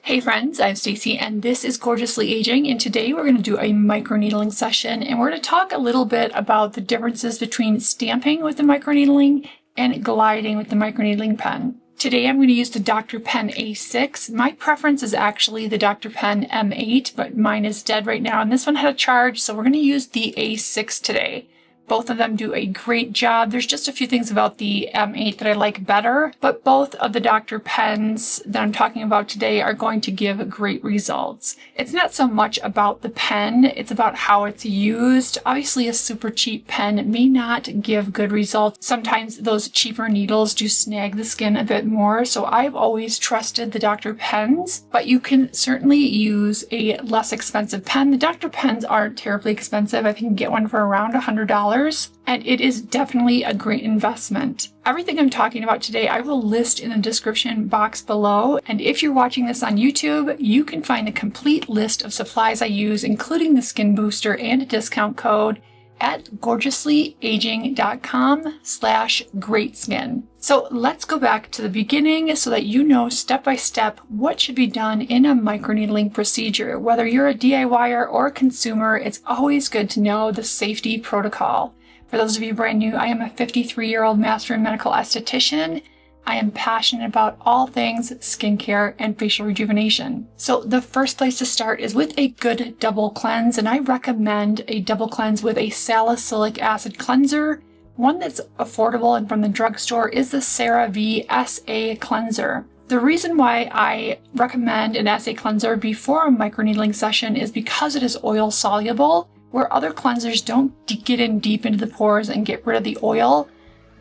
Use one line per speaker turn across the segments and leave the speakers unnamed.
Hey friends, I'm Stacy and this is Gorgeously Aging, and today we're going to do a microneedling session, and we're going to talk a little bit about the differences between stamping with the microneedling and gliding with the microneedling pen. Today I'm going to use the Dr. Pen A6. My preference is actually the Dr. Pen M8, but mine is dead right now and this one had a charge, so we're going to use the A6 today. Both of them do a great job. There's just a few things about the M8 that I like better, but both of the Dr. Pens that I'm talking about today are going to give great results. It's not so much about the pen, it's about how it's used. Obviously, a super cheap pen may not give good results. Sometimes those cheaper needles do snag the skin a bit more, so I've always trusted the Dr. Pens, but you can certainly use a less expensive pen. The Dr. Pens aren't terribly expensive. I think you can get one for around $100. And it is definitely a great investment. Everything I'm talking about today, I will list in the description box below. And if you're watching this on YouTube, you can find a complete list of supplies I use, including the skin booster and a discount code at gorgeouslyaging.com/greatskin. So let's go back to the beginning so that you know step by step what should be done in a microneedling procedure. Whether you're a DIYer or a consumer, it's always good to know the safety protocol. For those of you brand new, I am a 53-year-old master in medical esthetician. I am passionate about all things skincare and facial rejuvenation. So the first place to start is with a good double cleanse, and I recommend a double cleanse with a salicylic acid cleanser. One that's affordable and from the drugstore is the CeraVe SA cleanser. The reason why I recommend an SA cleanser before a microneedling session is because it is oil soluble, where other cleansers don't get in deep into the pores and get rid of the oil.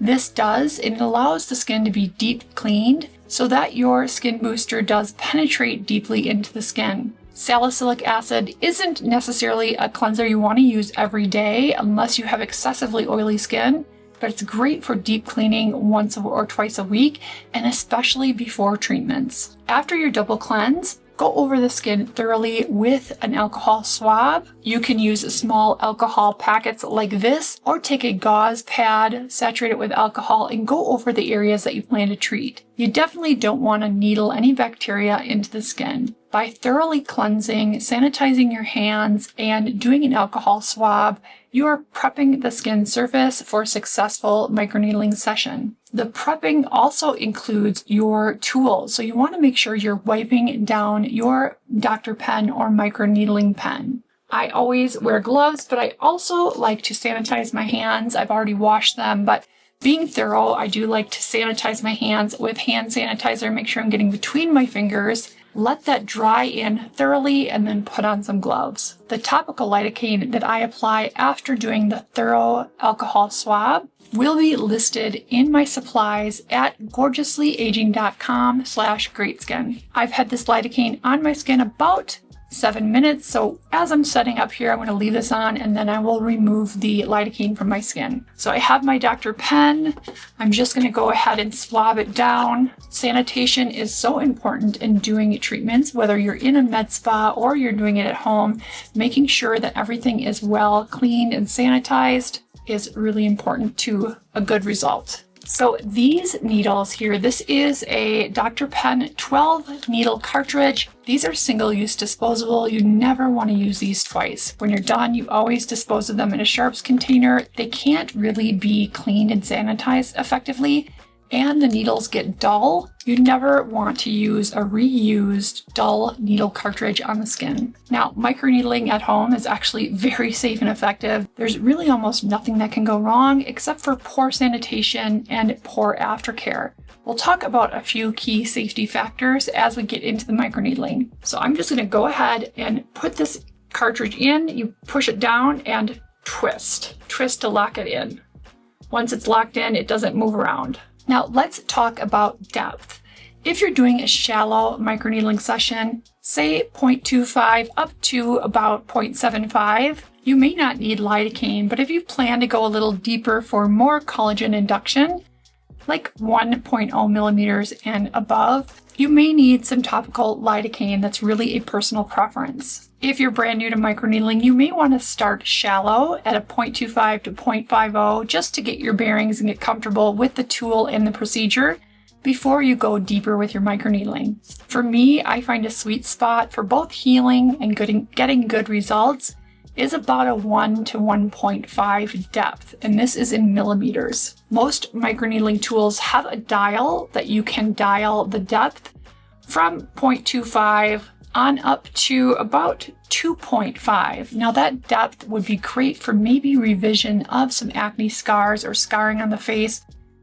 This does, and it allows the skin to be deep cleaned so that your skin booster does penetrate deeply into the skin. Salicylic acid isn't necessarily a cleanser you want to use every day unless you have excessively oily skin, but it's great for deep cleaning once or twice a week, and especially before treatments. After your double cleanse, go over the skin thoroughly with an alcohol swab. You can use small alcohol packets like this, or take a gauze pad, saturate it with alcohol, and go over the areas that you plan to treat. You definitely don't want to needle any bacteria into the skin. By thoroughly cleansing, sanitizing your hands, and doing an alcohol swab, you are prepping the skin surface for a successful microneedling session. The prepping also includes your tools, so you want to make sure you're wiping down your Dr. Pen or microneedling pen. I always wear gloves, but I also like to sanitize my hands. I've already washed them, but being thorough, I do like to sanitize my hands with hand sanitizer, make sure I'm getting between my fingers. Let that dry in thoroughly and then put on some gloves. The topical lidocaine that I apply after doing the thorough alcohol swab will be listed in my supplies at gorgeouslyaging.com/greatskin. I've had this lidocaine on my skin about 7 minutes, so as I'm setting up here, I'm going to leave this on and then I will remove the lidocaine from my skin. So I have my Dr. Pen. I'm just going to go ahead and swab it down. Sanitation is so important in doing treatments, whether you're in a med spa or you're doing it at home. Making sure that everything is well cleaned and sanitized is really important to a good result. So these needles here, this is a Dr. Pen 12 needle cartridge. These are single-use disposable. You never want to use these twice. When you're done, you always dispose of them in a sharps container. They can't really be cleaned and sanitized effectively, and the needles get dull. You never want to use a reused dull needle cartridge on the skin. Now, microneedling at home is actually very safe and effective. There's really almost nothing that can go wrong except for poor sanitation and poor aftercare. We'll talk about a few key safety factors as we get into the microneedling. So I'm just going to go ahead and put this cartridge in. You push it down and twist. Twist to lock it in. Once it's locked in, it doesn't move around. Now let's talk about depth. If you're doing a shallow microneedling session, say 0.25 up to about 0.75, you may not need lidocaine, but if you plan to go a little deeper for more collagen induction, like 1.0 millimeters and above, you may need some topical lidocaine. That's really a personal preference. If you're brand new to microneedling, you may want to start shallow at a 0.25 to 0.50 just to get your bearings and get comfortable with the tool and the procedure. before you go deeper with your microneedling. For me, I find a sweet spot for both healing and getting good results is about a 1 to 1.5 depth, and this is in millimeters. Most microneedling tools have a dial that you can dial the depth from 0.25 on up to about 2.5. Now that depth would be great for maybe revision of some acne scars or scarring on the face,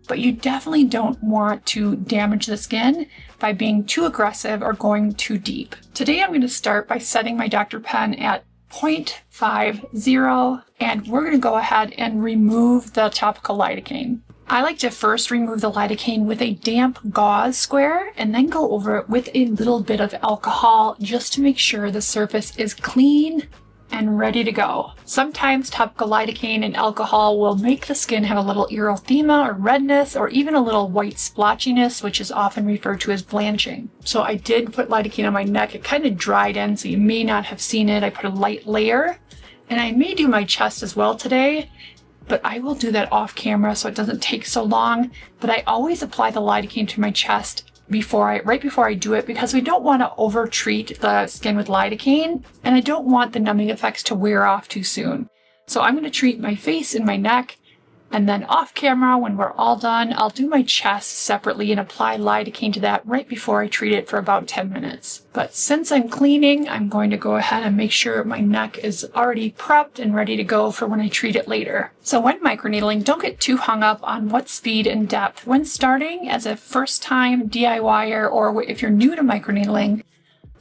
but you definitely don't want to damage the skin by being too aggressive or going too deep. Today I'm going to start by setting my Dr. Pen at 0.50, and we're going to go ahead and remove the topical lidocaine. I like to first remove the lidocaine with a damp gauze square and then go over it with a little bit of alcohol just to make sure the surface is clean and ready to go. Sometimes topical lidocaine and alcohol will make the skin have a little erythema or redness or even a little white splotchiness, which is often referred to as blanching. So I did put lidocaine on my neck. It kind of dried in, so you may not have seen it. I put a light layer, and I may do my chest as well today, but I will do that off camera so it doesn't take so long. But I always apply the lidocaine to my chest right before I do it, because we don't want to over treat the skin with lidocaine, and I don't want the numbing effects to wear off too soon. So I'm going to treat my face and my neck, and then off camera, when we're all done, I'll do my chest separately and apply lidocaine to that right before I treat it for about 10 minutes. But since I'm cleaning, I'm going to go ahead and make sure my neck is already prepped and ready to go for when I treat it later. So when microneedling, don't get too hung up on what speed and depth. When starting as a first-time DIYer, or if you're new to microneedling,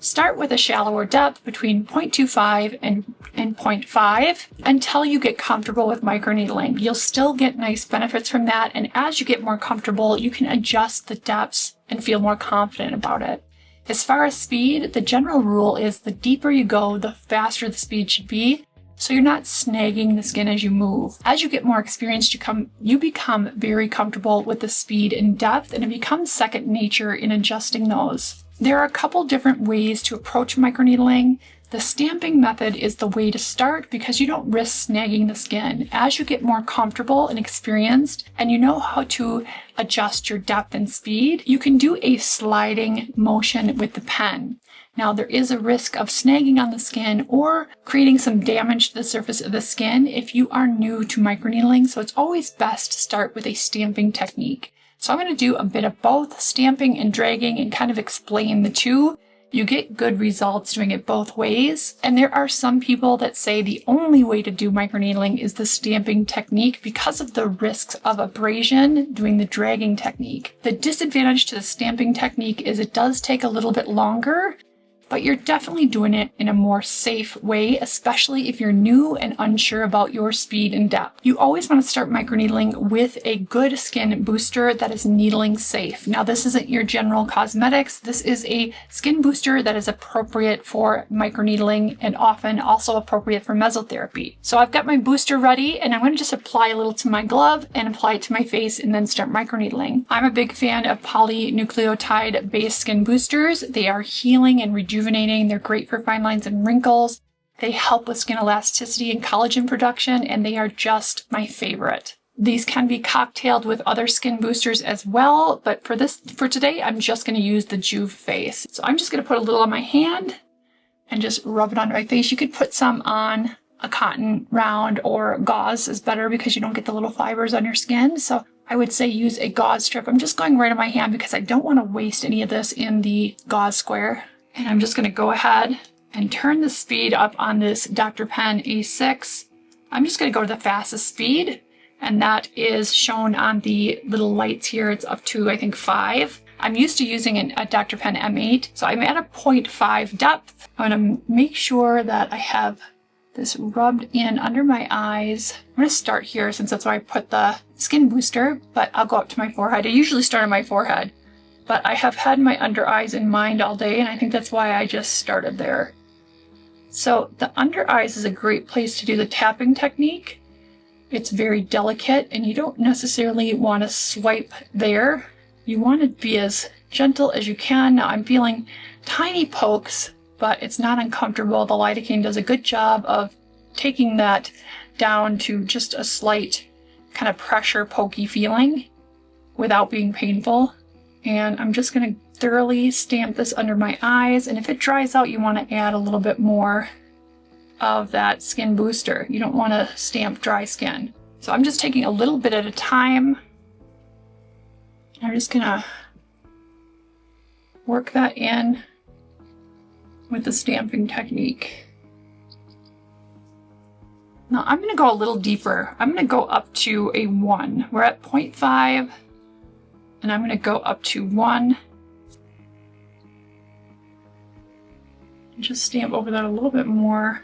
start with a shallower depth between 0.25 and 0.5 until you get comfortable with microneedling. You'll still get nice benefits from that, and as you get more comfortable, you can adjust the depths and feel more confident about it. As far as speed, the general rule is the deeper you go, the faster the speed should be, so you're not snagging the skin as you move. As you get more experienced, you become very comfortable with the speed and depth, and it becomes second nature in adjusting those. There are a couple different ways to approach microneedling. The stamping method is the way to start because you don't risk snagging the skin. As you get more comfortable and experienced and you know how to adjust your depth and speed, you can do a sliding motion with the pen. Now, there is a risk of snagging on the skin or creating some damage to the surface of the skin if you are new to microneedling, so it's always best to start with a stamping technique. So I'm going to do a bit of both stamping and dragging and kind of explain the two. You get good results doing it both ways. And there are some people that say the only way to do microneedling is the stamping technique because of the risks of abrasion doing the dragging technique. The disadvantage to the stamping technique is it does take a little bit longer, but you're definitely doing it in a more safe way, especially if you're new and unsure about your speed and depth. You always want to start microneedling with a good skin booster that is needling safe. Now, this isn't your general cosmetics. This is a skin booster that is appropriate for microneedling and often also appropriate for mesotherapy. So I've got my booster ready, and I'm going to just apply a little to my glove and apply it to my face and then start microneedling. I'm a big fan of polynucleotide-based skin boosters. They are healing and rejuvenating. They're great for fine lines and wrinkles. They help with skin elasticity and collagen production, and they are just my favorite. These can be cocktailed with other skin boosters as well, but for today, I'm just going to use the Juve Face. So I'm just going to put a little on my hand and just rub it onto my face. You could put some on a cotton round, or gauze is better because you don't get the little fibers on your skin. So I would say use a gauze strip. I'm just going right on my hand because I don't want to waste any of this in the gauze square. And I'm just going to go ahead and turn the speed up on this Dr. Pen A6. I'm just going to go to the fastest speed, and that is shown on the little lights here. It's up to, I think, 5. I'm used to using a Dr. Pen M8, so I'm at a 0.5 depth. I'm going to make sure that I have this rubbed in under my eyes. I'm going to start here since that's where I put the skin booster, but I'll go up to my forehead. I usually start on my forehead, but I have had my under eyes in mind all day, and I think that's why I just started there. So the under eyes is a great place to do the tapping technique. It's very delicate, and you don't necessarily want to swipe there. You want to be as gentle as you can. Now I'm feeling tiny pokes, but it's not uncomfortable. The lidocaine does a good job of taking that down to just a slight kind of pressure pokey feeling without being painful. And I'm just going to thoroughly stamp this under my eyes. And if it dries out, you want to add a little bit more of that skin booster. You don't want to stamp dry skin. So I'm just taking a little bit at a time. I'm just going to work that in with the stamping technique. Now I'm going to go a little deeper. I'm going to go up to a 1. We're at 0.5 and I'm going to go up to 1. Just stamp over that a little bit more.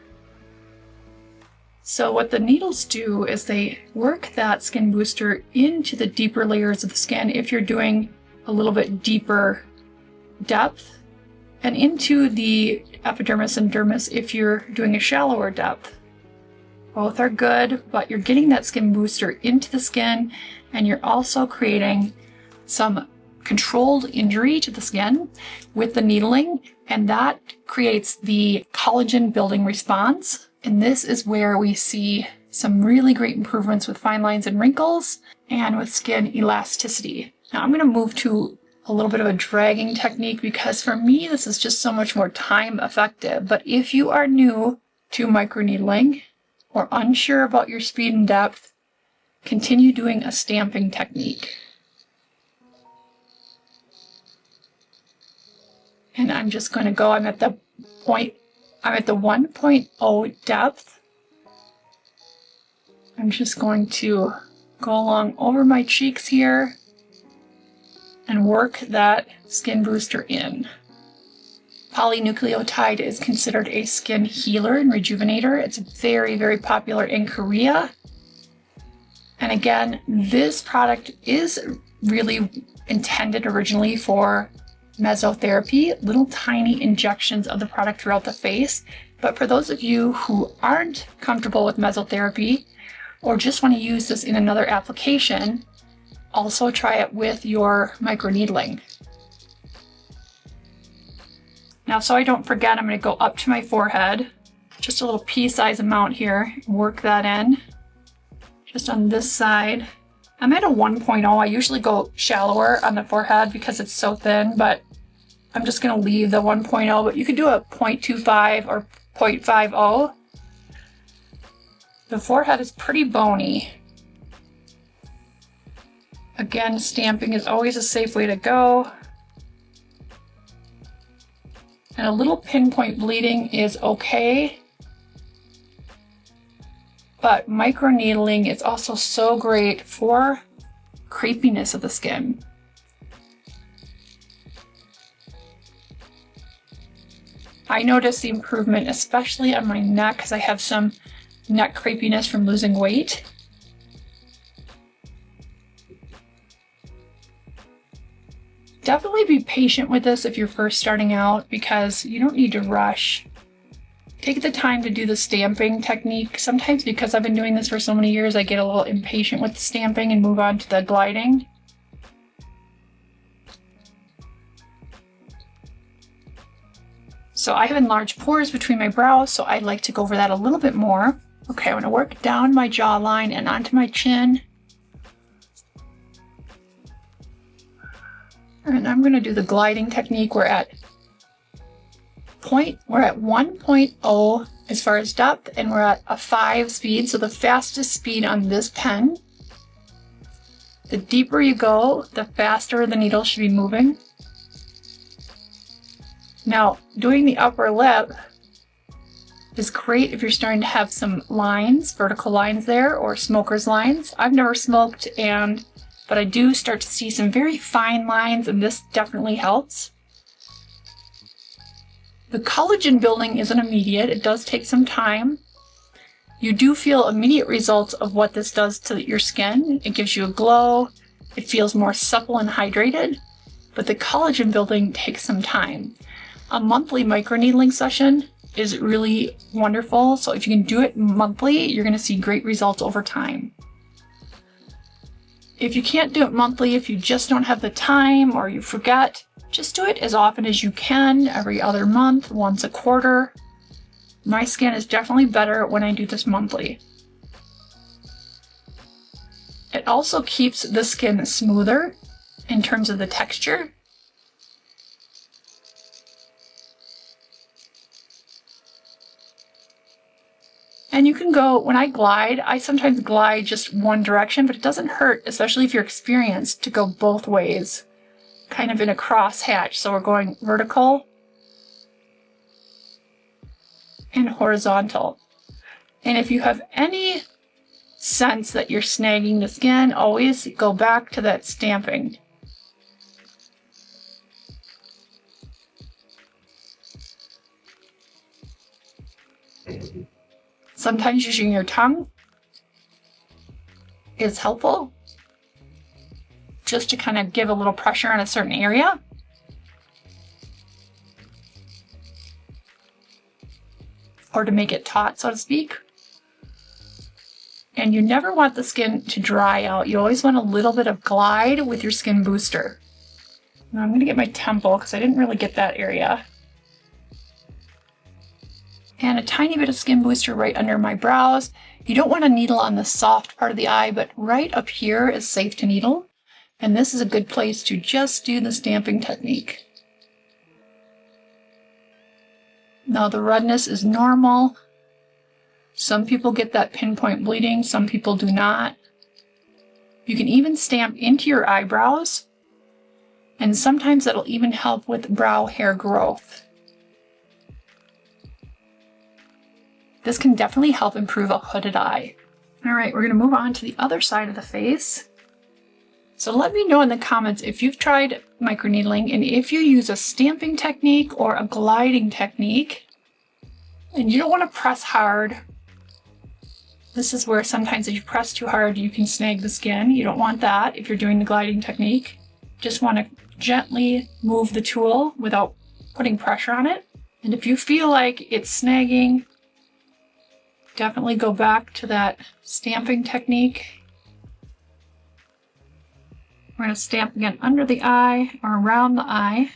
So what the needles do is they work that skin booster into the deeper layers of the skin if you're doing a little bit deeper depth, and into the epidermis and dermis if you're doing a shallower depth. Both are good, but you're getting that skin booster into the skin and you're also creating some controlled injury to the skin with the needling, and that creates the collagen building response. And this is where we see some really great improvements with fine lines and wrinkles and with skin elasticity. Now I'm going to move to a little bit of a dragging technique because for me this is just so much more time effective. But if you are new to microneedling or unsure about your speed and depth, continue doing a stamping technique. And I'm just going to go, I'm at the 1.0 depth. I'm just going to go along over my cheeks here and work that skin booster in. Polynucleotide is considered a skin healer and rejuvenator. It's very, very popular in Korea. And again, this product is really intended originally for mesotherapy, little tiny injections of the product throughout the face. But for those of you who aren't comfortable with mesotherapy or just want to use this in another application, also try it with your microneedling. Now, so I don't forget, I'm going to go up to my forehead, just a little pea-size amount here, work that in, just on this side. I'm at a 1.0. I usually go shallower on the forehead because it's so thin, but I'm just going to leave the 1.0, but you could do a 0.25 or 0.50. The forehead is pretty bony. Again, stamping is always a safe way to go. And a little pinpoint bleeding is okay. But microneedling is also so great for crepiness of the skin. I notice the improvement, especially on my neck, because I have some neck crepiness from losing weight. Definitely be patient with this if you're first starting out because you don't need to rush. Take the time to do the stamping technique. Sometimes because I've been doing this for so many years, I get a little impatient with the stamping and move on to the gliding. So I have enlarged pores between my brows, so I'd like to go over that a little bit more. Okay, I'm going to work down my jawline and onto my chin. And I'm going to do the gliding technique. We're at 1.0 as far as depth, and we're at a 5 speed, so the fastest speed on this pen. The deeper you go, the faster the needle should be moving. Now, doing the upper lip is great if you're starting to have some lines, vertical lines there, or smoker's lines. I've never smoked, but I do start to see some very fine lines, and this definitely helps. The collagen building isn't immediate. It does take some time. You do feel immediate results of what this does to your skin. It gives you a glow. It feels more supple and hydrated, but the collagen building takes some time. A monthly microneedling session is really wonderful. So if you can do it monthly, you're going to see great results over time. If you can't do it monthly, if you just don't have the time or you forget, just do it as often as you can, every other month, once a quarter. My skin is definitely better when I do this monthly. It also keeps the skin smoother in terms of the texture. And you can go, when I glide, I sometimes glide just one direction, but it doesn't hurt, especially if you're experienced, to go both ways, kind of in a cross hatch. So we're going vertical and horizontal. And if you have any sense that you're snagging the skin, always go back to that stamping. Sometimes using your tongue is helpful, just to kind of give a little pressure on a certain area. Or to make it taut, so to speak. And you never want the skin to dry out. You always want a little bit of glide with your skin booster. Now I'm going to get my temple because I didn't really get that area. And a tiny bit of skin booster right under my brows. You don't want to needle on the soft part of the eye, but right up here is safe to needle. And this is a good place to just do the stamping technique. Now the redness is normal. Some people get that pinpoint bleeding, some people do not. You can even stamp into your eyebrows, and sometimes that'll even help with brow hair growth. This can definitely help improve a hooded eye. All right, we're going to move on to the other side of the face. So let me know in the comments if you've tried microneedling and if you use a stamping technique or a gliding technique. And you don't want to press hard. This is where sometimes if you press too hard, you can snag the skin. You don't want that if you're doing the gliding technique. Just want to gently move the tool without putting pressure on it. And if you feel like it's snagging, definitely go back to that stamping technique. We're going to stamp again under the eye or around the eye.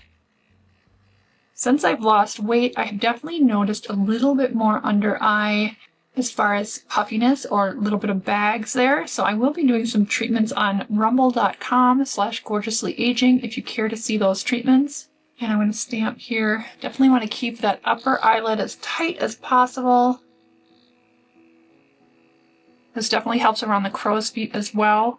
Since I've lost weight, I have definitely noticed a little bit more under eye as far as puffiness or a little bit of bags there. So I will be doing some treatments on rumble.com/gorgeouslyaging if you care to see those treatments. And I'm going to stamp here. Definitely want to keep that upper eyelid as tight as possible. This definitely helps around the crow's feet as well.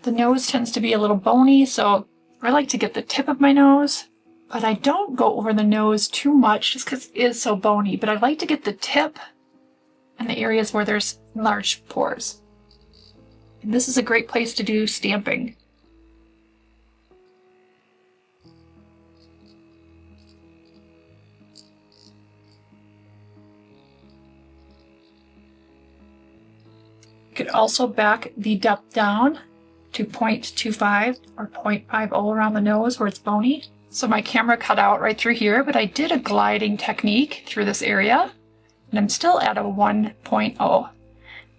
The nose tends to be a little bony, so I like to get the tip of my nose, but I don't go over the nose too much just because it is so bony. But I like to get the tip and the areas where there's large pores. And this is a great place to do stamping. You could also back the depth down to 0.25 or 0.50 around the nose where it's bony. So my camera cut out right through here, but I did a gliding technique through this area, and I'm still at a 1.0.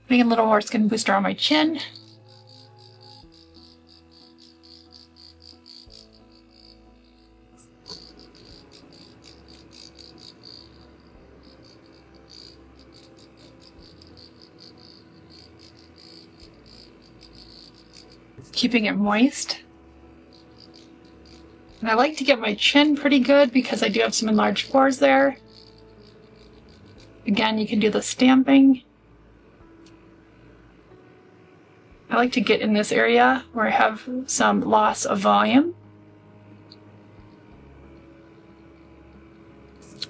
Putting a little more skin booster on my chin. Keeping it moist. And I like to get my chin pretty good because I do have some enlarged pores there. Again, you can do the stamping. I like to get in this area where I have some loss of volume.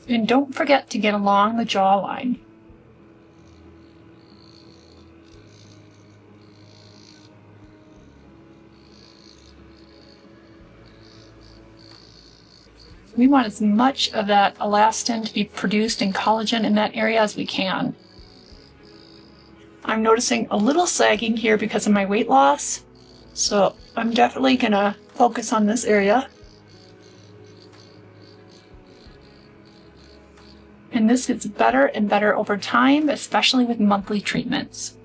And don't forget to get along the jawline. We want as much of that elastin to be produced in collagen in that area as we can. I'm noticing a little sagging here because of my weight loss, so I'm definitely gonna focus on this area. And this gets better and better over time, especially with monthly treatments.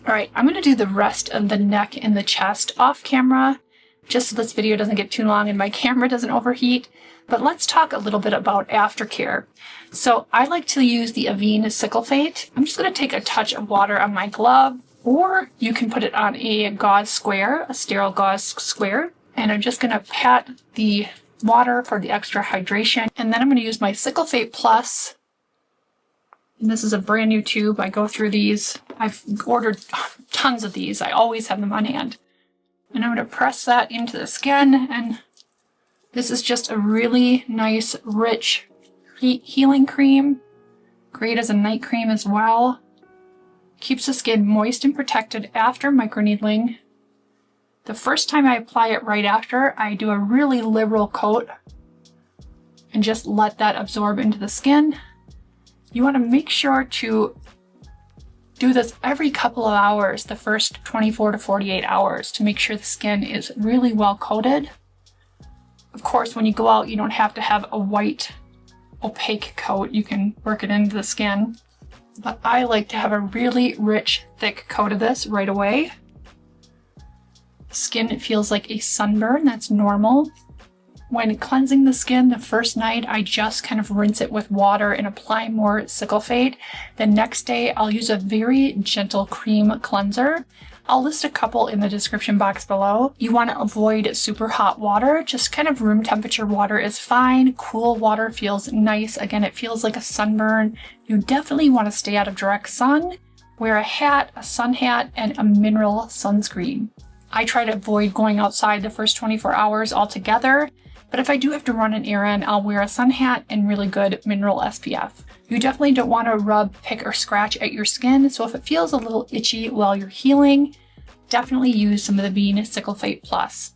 All right, I'm gonna do the rest of the neck and the chest off camera, just so this video doesn't get too long and my camera doesn't overheat. But let's talk a little bit about aftercare. So I like to use the Avene Sickle Fate. I'm just going to take a touch of water on my glove or you can put it on a gauze square, a sterile gauze square. And I'm just gonna pat the water for the extra hydration. And then I'm gonna use my Cicaphate Plus. And this is a brand new tube. I go through these. I've ordered tons of these. I always have them on hand. And I'm gonna press that into the skin, and this is just a really nice, rich healing cream. Great as a night cream as well. Keeps the skin moist and protected after microneedling. The first time I apply it right after, I do a really liberal coat and just let that absorb into the skin. You want to make sure to do this every couple of hours, the first 24 to 48 hours, to make sure the skin is really well coated. Of course, when you go out, you don't have to have a white, opaque coat. You can work it into the skin. But I like to have a really rich, thick coat of this right away. Skin feels like a sunburn. That's normal. When cleansing the skin the first night, I just kind of rinse it with water and apply more Cicaphate. The next day, I'll use a very gentle cream cleanser. I'll list a couple in the description box below. You want to avoid super hot water. Just kind of room temperature water is fine. Cool water feels nice. Again, it feels like a sunburn. You definitely want to stay out of direct sun. Wear a hat, a sun hat, and a mineral sunscreen. I try to avoid going outside the first 24 hours altogether. But if I do have to run an errand, I'll wear a sun hat and really good mineral SPF. You definitely don't want to rub, pick, or scratch at your skin, so if it feels a little itchy while you're healing, definitely use some of the Vana Cicaphate Plus.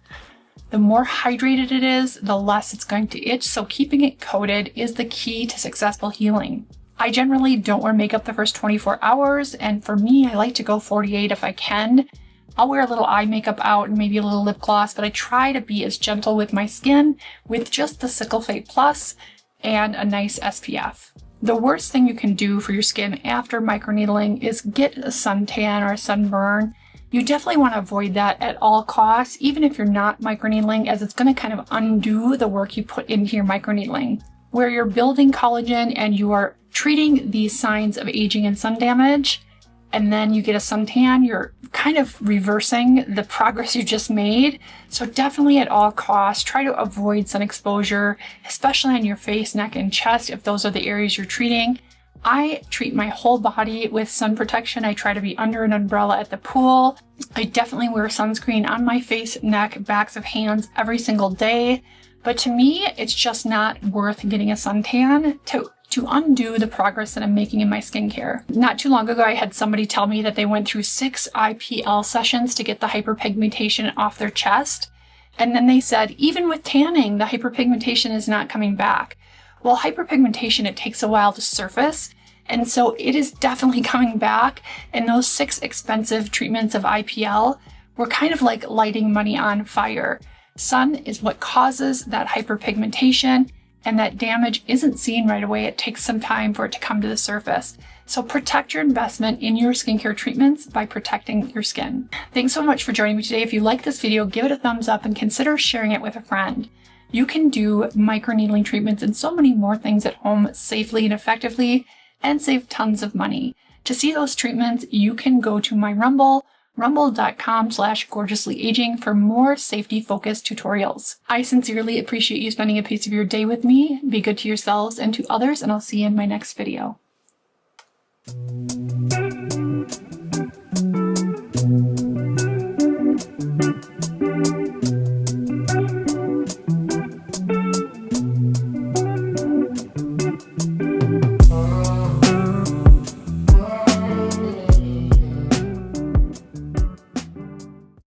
The more hydrated it is, the less it's going to itch, so keeping it coated is the key to successful healing. I generally don't wear makeup the first 24 hours, and for me, I like to go 48 if I can. I'll wear a little eye makeup out and maybe a little lip gloss, but I try to be as gentle with my skin with just the Cicaphate Plus and a nice SPF. The worst thing you can do for your skin after microneedling is get a suntan or a sunburn. You definitely want to avoid that at all costs, even if you're not microneedling, as it's going to kind of undo the work you put into your microneedling. Where you're building collagen and you are treating these signs of aging and sun damage, and then you get a suntan, you're kind of reversing the progress you just made. So definitely at all costs, try to avoid sun exposure, especially on your face, neck, and chest if those are the areas you're treating. I treat my whole body with sun protection. I try to be under an umbrella at the pool. I definitely wear sunscreen on my face, neck, backs of hands every single day. But to me, it's just not worth getting a suntan to undo the progress that I'm making in my skincare. Not too long ago, I had somebody tell me that they went through 6 IPL sessions to get the hyperpigmentation off their chest. And then they said, even with tanning, the hyperpigmentation is not coming back. Well, hyperpigmentation, it takes a while to surface. And so it is definitely coming back. And those 6 expensive treatments of IPL were kind of like lighting money on fire. Sun is what causes that hyperpigmentation, and that damage isn't seen right away. It takes some time for it to come to the surface. So protect your investment in your skincare treatments by protecting your skin. Thanks so much for joining me today. If you like this video, give it a thumbs up and consider sharing it with a friend. You can do microneedling treatments and so many more things at home safely and effectively and save tons of money. To see those treatments, you can go to my Rumble, rumble.com/gorgeouslyaging for more safety-focused tutorials. I sincerely appreciate you spending a piece of your day with me. Be good to yourselves and to others, and I'll see you in my next video.